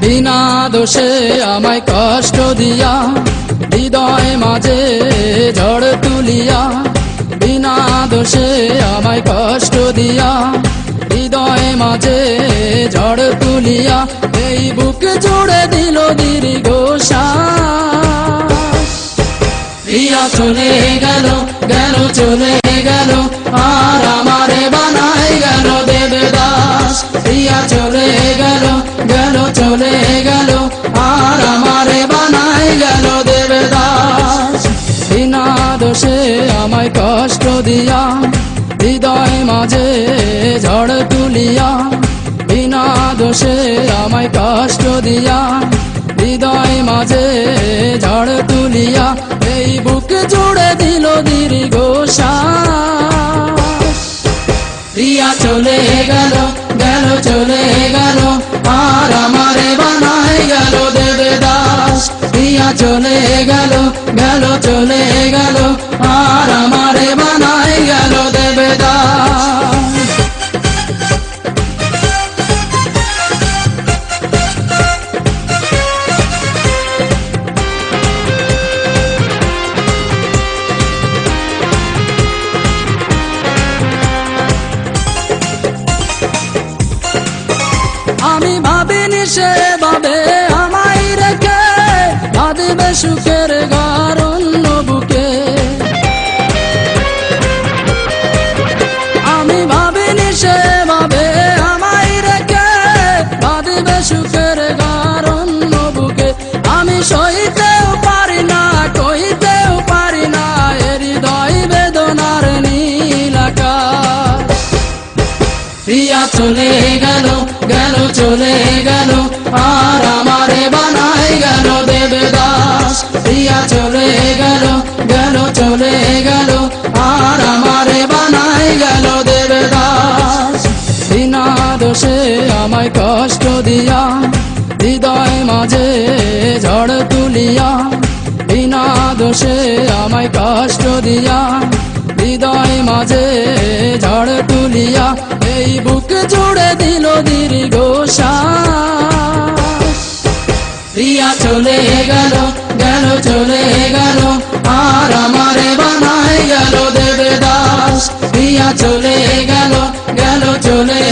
বিনা দোষে আমায় কষ্ট দিয়া, হৃদয় মাঝে ঝড় তুলিয়া। বিনা দোষে আমায় কষ্ট দিয়া, হৃদয় মাঝে ঝড় তুলিয়া। এই বুক জুড়ে দিল দীর্ঘ শ্বাস। প্রিয়া চলে গেল, গেল চলে গেল, আর আমারে বানাই গেল দেবদাস। প্রিয়া চলে গেল, গেল চলে গেল, আর আমারে বানাই গেল দেবদাস। বিনা দোষে আমায় কষ্ট দিয়া, হৃদয় মাঝে ঝড় তুলিয়া। বিনা দোষে আমায় কষ্ট দিয়া, হৃদয় মাঝে ঝড় তুলিয়া। এই বুক জুড়ে দিল দীর্ঘ শ্বাস। প্রিয়া চলে গেল, গেল চলে গেল, আর আমারে বানাই গেল দেবদাস। প্রিয়া চলে গেল, গেল চলে গেল, আর আমারে বানাই গেল দেবদাস। আমি ভাবিনি সে ভাবে আমায় রেখে বাঁধবে সুখের ঘর অন্য বুকে। আমি ভাবিনি সে ভাবে আমায় রেখে বাঁধবে সুখের ঘর অন্য বুকে। আমি সইতেও পারি না, কইতেও পারি না, হৃদয় বেদনার নীল আকাশ। প্রিয়া চলে গেল, গেল চলে গেল, আর আমারে বানাই গেল দেবদাস। প্রিয়া চলে গেল, গেল চলে গেল, আর আমারে বানাই গেল দেবদাস। বিনা দোষে আমায় কষ্ট দিয়া, হৃদয় মাঝে ঝড় তুলিয়া। বিনা দোষে আমায় কষ্ট দিয়া, হৃদয় মাঝে ঝড় তুলিয়া। এই বুক জুড়ে দিল দীর্ঘ শ্বাস। প্রিয়া চলে গেল, গেল চলে গেল, আর আমারে বানাই গেল দেবদাস। প্রিয়া চলে গেল, গেল চলে